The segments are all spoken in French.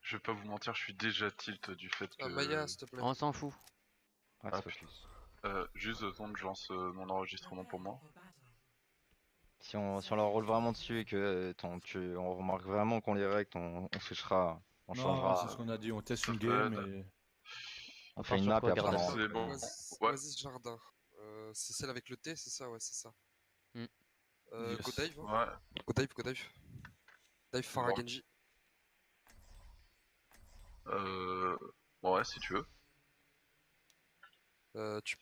Je vais pas vous mentir, je suis déjà tilt du fait que... Maya, s'il te plaît. On s'en fout. Ah, juste 2 secondes, je lance mon enregistrement pour moi. Si on leur roule vraiment dessus et que on remarque vraiment qu'on les règle, on switchera, on Non, changera. c'est ce qu'on a dit, on teste une Ça game fait- et... On part fait une sur map quoi, et après Jardin on... C'est bon. Ouais. Oasis Jardin. C'est celle avec le T, c'est ça, ouais, c'est ça. Hmm. Go Yes. dive, hein. Ouais. Go dive, go dive. Dive Farah Bon. Genji. Bon, ouais, si tu veux. Tu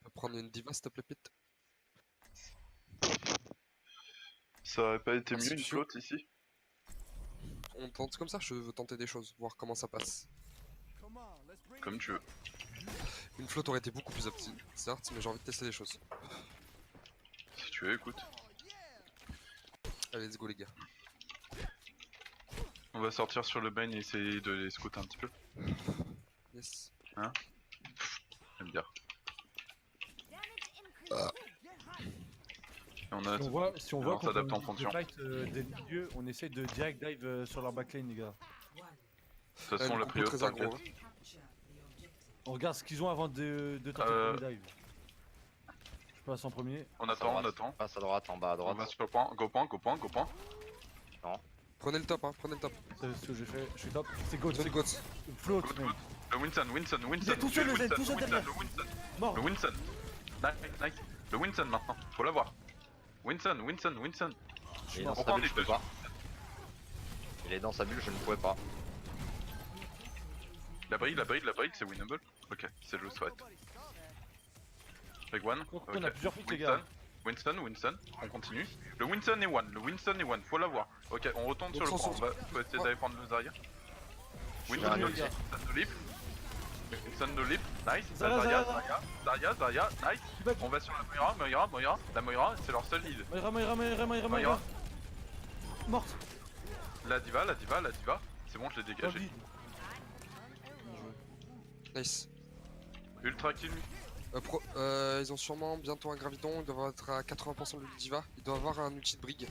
peux prendre une diva, s'il te plaît, Pete. Ça aurait pas été Merci, mieux une Lucio. flotte ici? On tente comme ça, je veux tenter des choses, voir comment ça passe. Comme tu veux. Une flotte aurait été beaucoup plus optique, certes, mais j'ai envie de tester des choses. Si tu veux, écoute. Allez, let's go, les gars. On va sortir sur le bain et essayer de les scouter un petit peu. Yes. Hein? J'aime bien. Et on a... Si on voit on qu'on s'adapte en fonction. fight des milieux, on essaie de direct dive sur leur backline, les gars. De toute façon, la prio, très t'inquiète. aggro, hein. On regarde ce qu'ils ont avant de tenter le premier dive. Je passe en premier. On attend, on attend. Passe à droite, en bas à On droite. va sur le point, go point, go point, go point. Prenez le top, hein, prenez le top. C'est ce que j'ai fait, je suis top. C'est Goat. Prenez Goats. Float, Good, même. good. Le Winston. Il est tout seul, le Zen, tout seul derrière. Le Winston. Mort. Le Winston. Nice. Le Winston maintenant, faut l'avoir. Winston. Il est dans On sa prend bulle, des je peux deux. pas. Il est dans sa bulle, je ne pouvais pas. La bride, c'est winnable. Ok, c'est le sweat. Big one. On a plusieurs pics, les gars. Winston, on continue. Le Winston est one, faut l'avoir. Ok, on retourne sur le point, on va faut essayer d'aller prendre le Zarya. Winston Zarya, no ok. lip, Winston no lip, nice. Zarya, Zarya, nice. On va sur la Moira. La Moira, c'est leur seul lead. Moira. Morte. La diva. C'est bon, je l'ai dégagé. David. Nice. Ultra kill. Ils ont sûrement bientôt un graviton, ils doivent être à 80% de diva, ils doivent avoir un outil de brigue.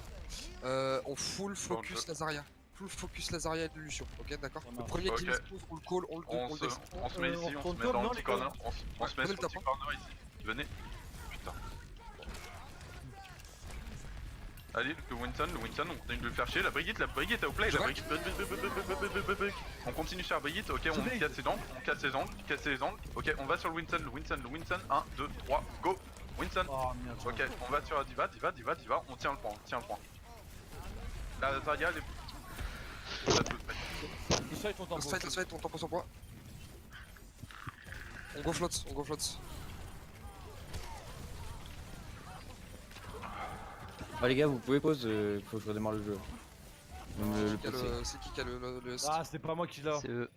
On full focus Lazaria. Full focus Lazaria et de Lucio, ok d'accord. Le premier qui Ok. se pose, on le call, on le descend. On se met ici, on se retourne met dans top, le non, petit les corner. gars. On se met Prenez sur le le petit top, corner ici. Venez. Putain. Allez, le Winston, on continue de le faire chier. La Brigitte est au play. La Brigitte. On continue sur la Brigitte. Ok, on casse ses angles. Ok, on va sur le Winston. 1, 2, 3, go. Winston. Oh merde. Ok, on va sur la diva. On tient le point. La Zarya, elle est. Ça peut se mettre. Le site, on t'en Let's fight, on tempo son poids. On go floats. Ah les gars, vous pouvez pause, faut que je redémarre le jeu. Même le PC. C'est qui qui a le S? Ah, c'était pas moi qui l'a. C'est eux.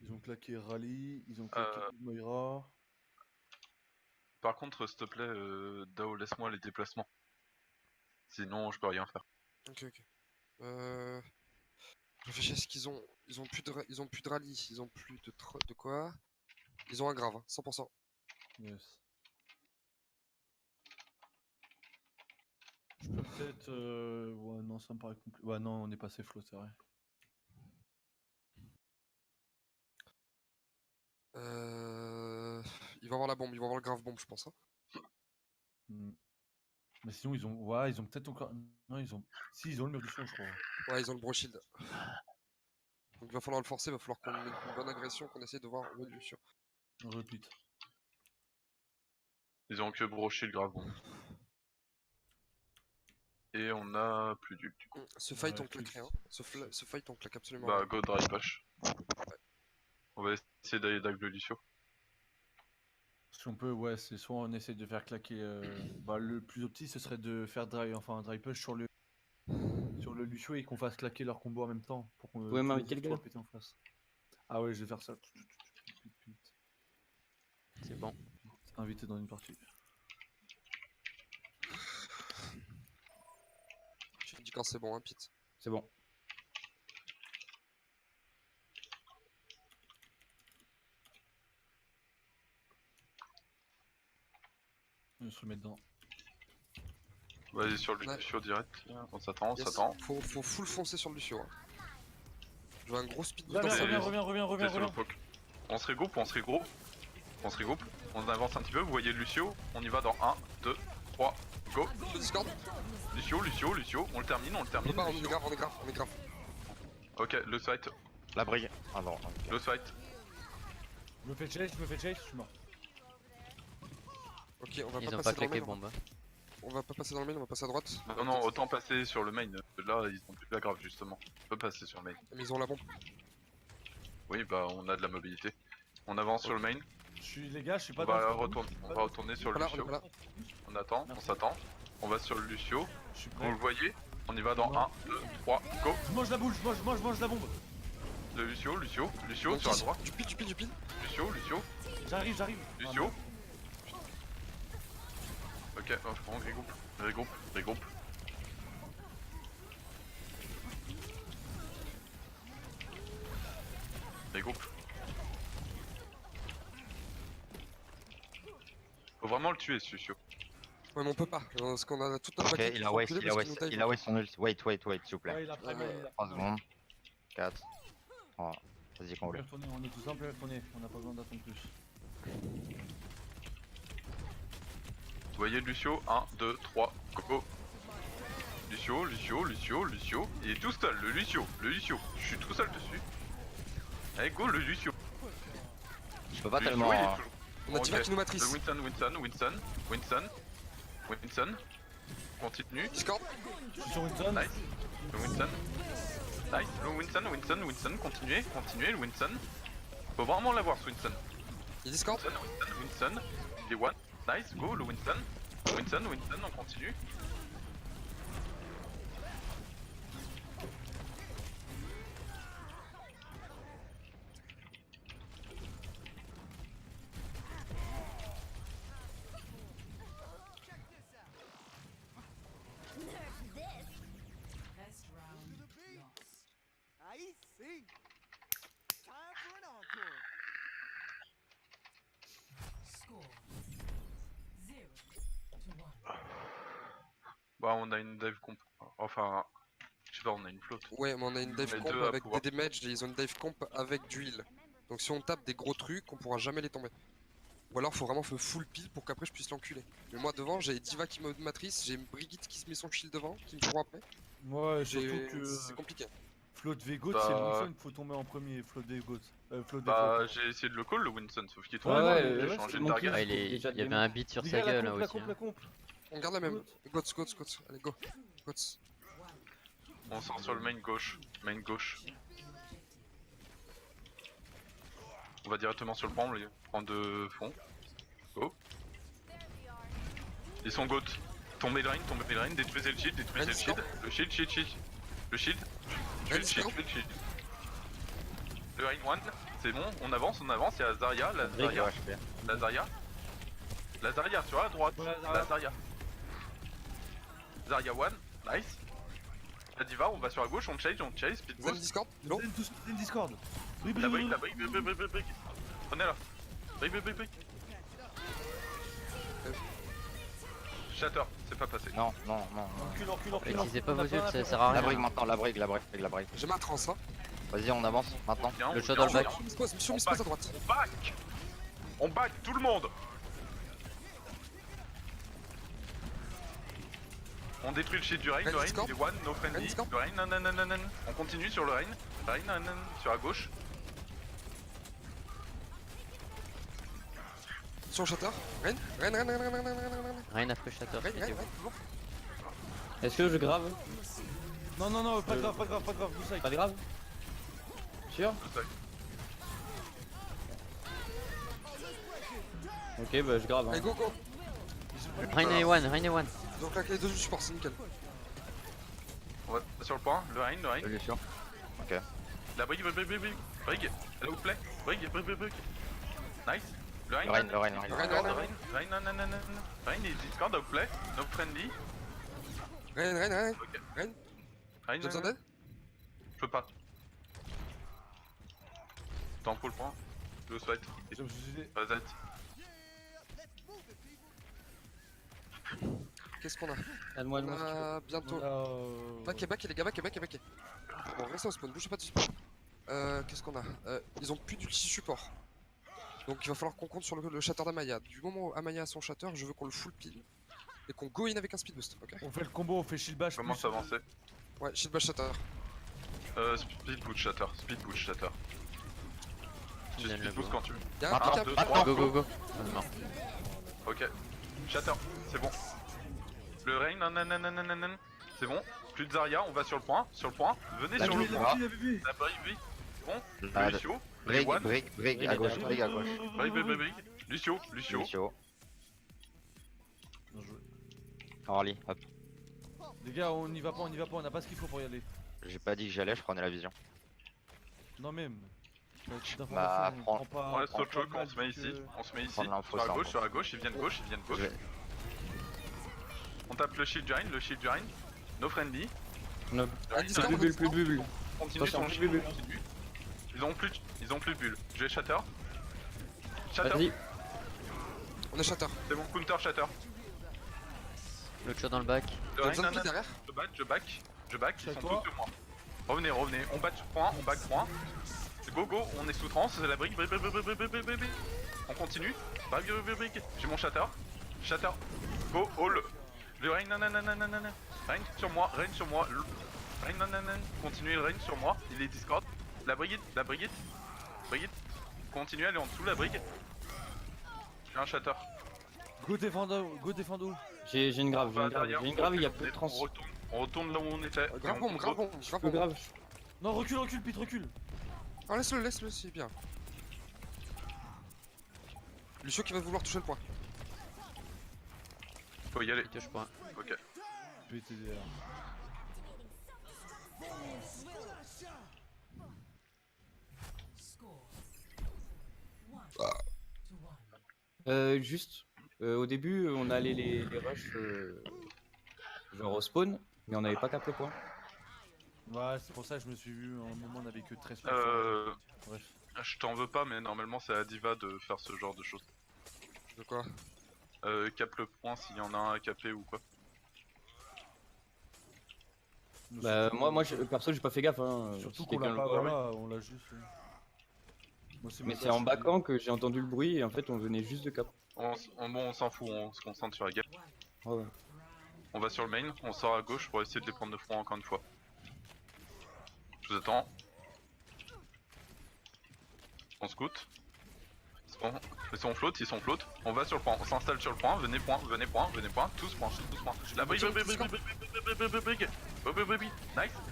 Ils ont claqué Rally, ils ont claqué Moira. Par contre, s'il te plaît, Dao, laisse-moi les déplacements. Sinon, je peux rien faire. Ok. Je réfléchis à ce qu'ils ont. Ils ont plus de rallye, ils ont plus de quoi. Ils ont un grave, hein, 100%. Yes. Je peux peut-être. Ouais, non, ça me paraît compliqué. Ouais, non, on est passé flow, c'est vrai. Il va avoir la bombe, il va avoir le grave bombe, je pense. Hein. Mais sinon, ils ont. Ouais, ils ont peut-être encore. Non, ils ont. Si, ils ont le mur du son, je crois. Ouais, ils ont le bro shield. Donc il va falloir le forcer, il va falloir qu'on mette une bonne agression, qu'on essaie de voir où est le sur. On repeat. Ils ont que broché le grave bon. Et on a plus du coup. Ce fight Ouais, on claque fixe. rien. Ce fight on claque absolument Bah, rien. go drive bash. On va essayer d'aller dag le Lucio. Si on peut, ouais, c'est soit on essaie de faire claquer. Bah, le plus opti, ce serait de faire un drive push sur le Lucio et qu'on fasse claquer leur combo en même temps. Pour qu'on pouvez m'inviter, le gars péter en face. Ah ouais, je vais faire ça. C'est bon. Invité dans une partie. Je te dis quand c'est bon, hein, Pete. C'est bon. On se remet dedans. Vas-y sur le Ouais. Lucio direct. On s'attend, on Yes. s'attend. Faut full foncer sur le Lucio. Hein. Je veux un gros speed Reviens, dans c'est- sa reviens, main. reviens. C'est sur le poke. On se regroupe, on se regroupe. On se regroupe. On avance un petit peu. Vous voyez Lucio. On y va dans 1, 2, 3, go. Le Discord. Lucio. On le termine, On est Lucio. grave. Ok, le fight. La brigue. Ah non. Le fight. Je me fais chase, je suis mort. Ok, on va Ils pas ont passer pas dans le claqué main. bombe. On va pas passer dans le main, on va passer à droite. Non, autant passer sur le main. Là, ils ont plus la grave justement. On peut passer sur le main. Mais ils ont la bombe. Oui, bah on a de la mobilité. On avance sur le main. Les gars, je suis On pas va dans retourner sur le Voilà, on est Lucio. pas là. On attend, on s'attend. On va sur le Lucio. Je suis Vous prêt. le voyez. On y va dans Ouais. 1, 2, 3, go. Je mange la boule, je mange la bombe. Le Lucio Donc, sur la droite. Du pile. Lucio. J'arrive. Lucio. Ok, on regroupe. Regroupe. Faut vraiment le tuer, ce Lucio. Ouais, mais on peut pas. Parce qu'on a toute notre Ok, maquette il qui a faut waste, enculer il a parce waste, qu'il nous il a waste son ult. Wait, s'il vous plaît. Ouais, il a frag, Ouais. il a- 3 secondes. 4. 3. Vas-y, qu'on On peut roule. retourner, on est tous un peu retournés, on n'a pas besoin d'attendre plus. Vous voyez Lucio, 1, 2, 3, go. Lucio. Il est tout seul, le Lucio. Je suis tout seul dessus. Allez, go, le Lucio. Je peux pas Lucio, tellement. il est hein. toujours- On a Diva Ok. qui nous matrice. Le Winston. Continue. Discord. Je suis sur une zone. Nice. Le Winston. Nice. Le Winston. Continuez, le Winston. Faut vraiment l'avoir, ce Winston. Il Discord. Winston. Il est one. Nice, go, le Winston. Winston, on continue. Best round lost. I see. Time for an encore. Score 0 to 1. Bah, on a une dive comp. Enfin, je sais pas, on a une flotte. Ouais, mais on a une dive Les comp deux à avec pouvoir. des damages et ils ont une dive comp avec du heal. Donc si on tape des gros trucs, on pourra jamais les tomber. Ou alors faut vraiment faire full pile pour qu'après je puisse l'enculer. Mais moi devant j'ai Diva qui me matrice, j'ai Brigitte qui se met son shield devant, qui me court après. Ouais, J'ai- surtout que C'est compliqué. Float Vegot, Bah- c'est le Winston qu'il faut tomber en premier. Float Vegot. Float Bah, Vegot. j'ai essayé de le call, le Winston, sauf qu'il est Ouais, trop ouais, il a ouais, changé c'est de mon target. kill. Ah, il déjà y avait des un beat sur Les sa gars, gueule la là comp, aussi. la comp. On garde la même. Gots. Allez go. Gots. On sort sur le main gauche. On va directement sur le prendre, les prendre de fond. Go. Ils sont goat. Tombez le line, détruisez le shield, Le shield. Le line 1, c'est bon, on avance, il y a Zarya, la Brigue, Zarya, ouais, je fais. la Zarya sur la droite, Ouais, Zarya. la Zarya. Zarya 1, nice. La Diva, on va sur la gauche, on chase, speed Zen boost. Discord. Non. Zen Discord. Brigue. La brique. Prenez-la. Brique. Shatter, c'est pas passé. Non. Recule. Utilisez pas On a vos ults, ça la sert à La rien. brigue maintenant, la brigue. J'ai ma trans hein. Vas-y, on avance maintenant. Bien, Le on shot vient, dans le back. Mission Miss Pose à droite. On back tout le monde. On détruit le shit du Rain, Rain le Rain, Discord. il est one, no friendly. Rain Discord. Le Rain, nan. On continue sur le Rain. Sur la gauche. Sur le shatter. Rain. Rien à fresh shatter. Toujours. Est-ce que je grave? Non, pas grave, vous savez. Pas de grave? Sûr? Ok, bah je grave. Allez Hein. go. Rain A1. Donc là les deux supports c'est nickel. On va sur le point. Le Rain. Solution. La brigue. Brigue. Elle est au play. Brigue. Nice. Le Rain. Le Rain. Rain, il est Discord, out play. No friendly. Rain. Ok. Rain. Rain, T'as besoin d'aide? je peux pas. T'en pour le point. Le fight. Vas-y. qu'est-ce qu'on a? Donne-moi, On a bientôt. Back, les gars, back. Bon, restez au spawn, bougez pas du spawn. Qu'est-ce qu'on a? Ils ont plus d'ulti support. Donc il va falloir qu'on compte sur le shatter d'Amaya. Du moment où Amaya a son shatter, je veux qu'on le full pile. Et qu'on go in avec un speed boost, ok? On fait le combo, on fait shield bash. Comment plus- avancer? Ouais, shield bash shatter. Speed boot shatter, speed boot shatter. Tu Donne le speed boost go. quand tu veux. Y'a un Un, pick up. deux, Attends, trois, go, go, go. Ah, non. Ok. Shatter, c'est bon. Le rain, nananananan. C'est bon. Plus de Zarya, on va sur le point. Venez La sur le grille, point. La bébé. La brique, oui. Bon. Ah, Lucio. Brig, One. brig, à gauche, brig à gauche. Brique. Lucio. Lucio. Bien joué. Harley, hop. Les gars, on y va pas, on n'a pas ce qu'il faut pour y aller. J'ai pas dit que j'allais, je prenais la vision. Non même. Bah, prends- On reste sur le choc, on se met ici. Prendre l'info, Sur la ça, gauche, en sur la gauche, ils viennent gauche. Je vais- On tape le shield giant. No friendly. Non. Ah, Discord, Plus de bulle. Continue Attention, son plus shield, de bulles. continue. Ils ont plus de bulles. Je vais shatter. Shatter. Vas-y. On est shatter. C'est bon, counter shatter. L'autre shot dans le back. Le T'as rain, besoin de pick derrière? je back, ils sont Chaque fois. tous sur moi. Revenez, on back point, on back point. Go, on est sous trans, c'est la brique. On continue. Brique. J'ai mon shatter. Go, all. Le rain, nananananana. Rain sur moi. Rain, nanana. Continuez le rain sur moi. Il est discord. La brigade. Continuez, elle est en dessous, la brique. J'ai un shatter. Go défendo. J'ai une grave, On va derrière, il y a peu de trans. On retourne là où on était. Grave bombe. Peu grave. Non, recule, Pete, recule. Ah, laisse-le, c'est bien. Lucio qui va vouloir toucher le point. Faut y aller. Touche point. Ok. Je vais t'aider là. Score. 1 to 1. Juste, au début, on allait les rush genre au spawn, mais on n'avait pas cap le point. Ouais, c'est pour ça que je me suis vu, à un moment on avait que 13 Bref. Je t'en veux pas, mais normalement c'est à Diva de faire ce genre de choses. De quoi? Cap le point s'il y en a un à caper ou quoi. Bah, perso, j'ai pas fait gaffe. Hein, Surtout si qu'on l'a quelqu'un pas, le voit. voilà, on l'a juste. Moi, Mais c'est en backant que j'ai entendu le bruit et en fait, on venait juste de cap. Bon, on s'en fout, on se concentre sur la game. Ouais, ouais. On va sur le main, on sort à gauche pour essayer de les prendre de front encore une fois. Je vous attends. On scout. Ils sont flotte, On va sur le point, on s'installe sur le point, venez point, tous point. La brique. Nice,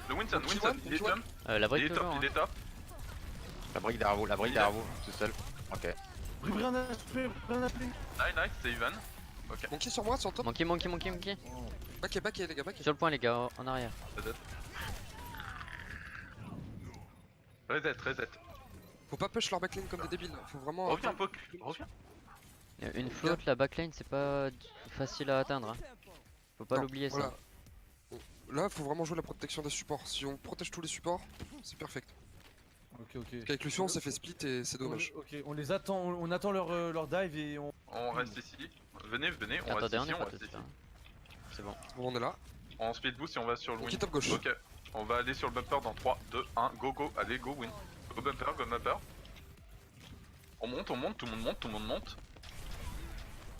le Winston, il est jump, La il brique est top, il est top. La brique derrière vous, tout seul. Ok. Rien à faire, Nice, c'est even. Ok, Monkey sur moi, sur le top. Monkey. Back, les gars, back. Sur le point, les gars, en arrière. reset. Faut pas push leur backline comme des débiles. Faut vraiment. Reviens, poke, reviens. Une flotte, la backline, c'est pas facile à atteindre. Hein. Faut pas Non, l'oublier ça. voilà. Là, faut vraiment jouer la protection des supports. Si on protège tous les supports, c'est perfect. Ok. Parce qu'avec Lucio, on s'est fait split et c'est dommage. Ok, on les attend, on attend leur dive et on. On reste ici. Venez, on reste Attendez, on ici, est on pas reste tous ici. là. C'est bon. Bon, on est là. On speed boost et on va sur le On win. quitte top gauche. Ok, on va aller sur le bumper dans 3, 2, 1, go, allez, go win. Go bumper. On monte, tout le monde monte.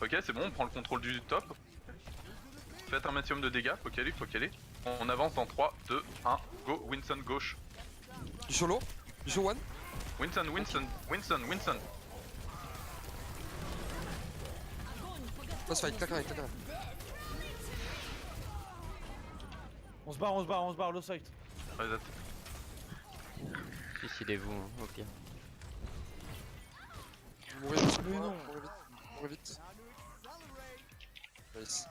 Ok, c'est bon, on prend le contrôle du top. Faites un maximum de dégâts, faut qu'elle est. On avance dans 3, 2, 1, go, Winston gauche. Lucio low. Lucio one. Winston. Boss fight, clac. On se barre, low site. Reset. Suicidez-vous, hein, au pire. Mourez vite. Mais non. Mourez vite. Nice.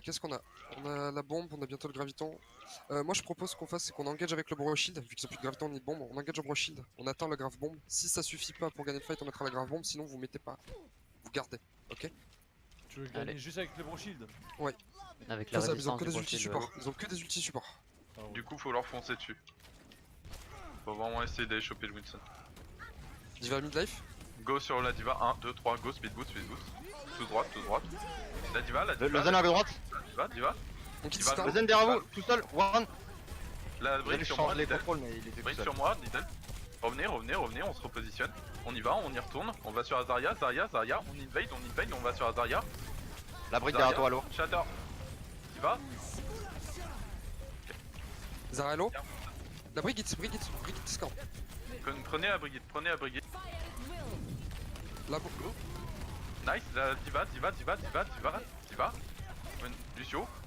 Qu'est-ce qu'on a? On a la bombe, on a bientôt le graviton. Moi je propose qu'on fasse, c'est qu'on engage avec le bro shield, vu qu'ils ont plus de graviton ni de bombe, on engage au bro shield, on attend la grave bombe. Si ça suffit pas pour gagner le fight, on mettra la grave bombe, sinon vous mettez pas. Vous gardez, ok? Tu veux gagner Allez. juste avec le bro shield? Avec la Ça, ils ont résistance que du des ultis profil, support. Ils ont que des ultis support. Du coup, faut leur foncer dessus. Faut vraiment essayer d'aller choper le Winston. Il va à mid life. Go sur la diva, 1, 2, 3, go, speed boost, speed boost. Tout droit, tout droit. La diva, la diva. Le zen à droite. Diva. On quitte Il va Star. Le zen derrière vous, tout seul. One. La J'allais brique sur moi, changer les Lidl. contrôles, mais il était tout Brique seul. sur moi, Lidl. Revenez, on se repositionne. On y va, on y retourne. On va sur Azaria, Zarya. On invade, on va sur Azaria. La brique derrière toi, allo. Shatter. Diva. Zarello. La Brigitte Discord. Prenez la Brigitte. La Nice, la diva.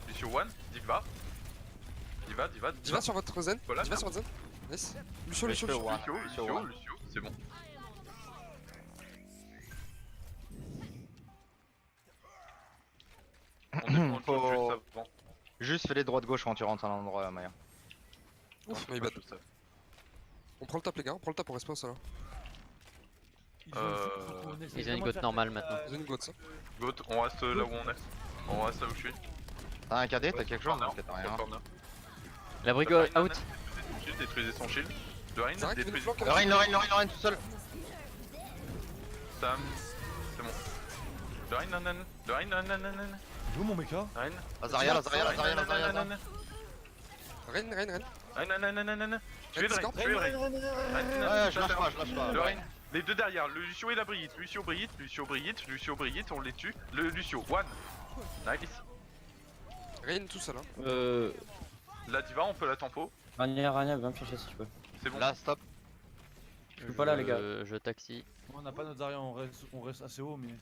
Lucio one, diva. Diva sur votre zen. Voilà. Diva sur votre zen. Nice. Lucio. Lucio. Lucio, c'est bon. On défend Faut- juste avant. Juste fais les droites gauche quand tu rentres à l'endroit, Maya. Ouf, Non, my pas bad. tout ça. On prend le top les gars, on reste pas au sol. hein. Ils ont une gote normale maintenant. Ils ont une goat ça. Goat, on reste là où on est. On reste là où je suis. T'as un KD, t'as quelque chose? Corner, Non, t'as rien. corner. La brigo out. Détruisez son shield. Le Rein, Zarek qui vient de détruisez. flanc, Le Rein tout seul. Sam, c'est bon. Le Rein, nan. Où mon mecha? Rein. Azaria. Ren. Tuez le Rein, Discord. tuez le Rein. Ouais, je lâche pas. Le Rein. Les deux derrière, le Lucio et la Brigitte. Lucio Brigitte, on les tue. Le Lucio, one. Nice. Rain tout seul. Hein. La diva, on peut la tempo. Rania, viens me chercher si tu peux. C'est bon. Là, stop. Je peux pas là, les gars. Je taxi. On n'a pas notre Zarya, on reste assez haut, mais.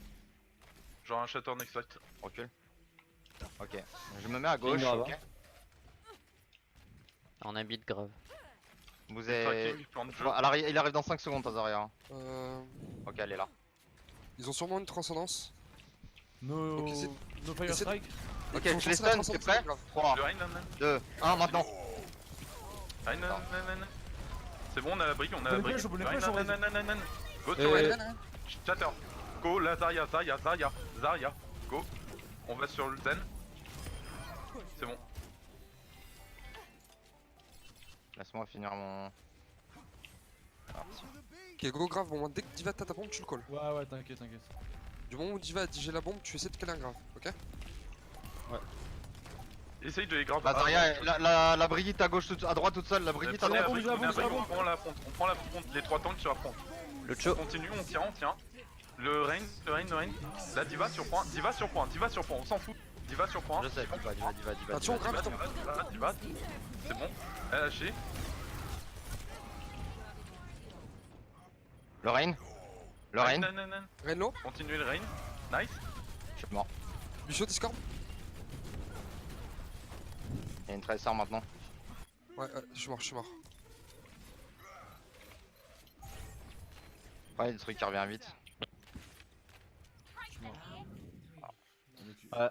Genre un Shatter next light. Recule. Ok. Je me mets à gauche. grave, Ok. On habite grave. Vous êtes. Tracking, plan de jeu. Alors, il arrive dans 5 secondes, Azaria. Ok, elle est là. Ils ont sûrement une transcendance. No. Donc, essaie- No Fire essaie- Strike. Ok, Ils ont je les censé la stun, t'es transcendance, prêt? grave. 3, Le Rein, 2, 1, maintenant. Rein, C'est bon, on a la brique, on a la les brique. flèches, on peut les Rein, flèches, on va- nan. Go Euh, sur Rein. Ren. Shatter. Go, la Zarya. Go. On va sur le Zen. C'est bon. Laisse-moi finir mon. Ok, go grave, bon, dès que Diva t'as ta bombe, tu le calls. Ouais, t'inquiète. Du moment où Diva a dit j'ai la bombe, tu essaies de caler un grave, ok? Essaye de les graver. Azaria, la Brigitte à gauche, à droite toute seule. La Brigitte à Prenez la droite. brique, la bombe, on prend la fronte, les trois tanks sur la fronte. Le On cho. continue, on tient. Le Rein. La diva sur point, on s'en fout. Diva sur point. Je sais, diva. Attention, grave, attends. Diva. C'est bon. Elle a lâché. Le Rein. Renlo, Continuez le Rein. Nice. Je suis mort. Lucio Discord. Il y a une Tracer maintenant. Ouais, je suis mort. Ouais, il y a des trucs qui revient vite. Ouais.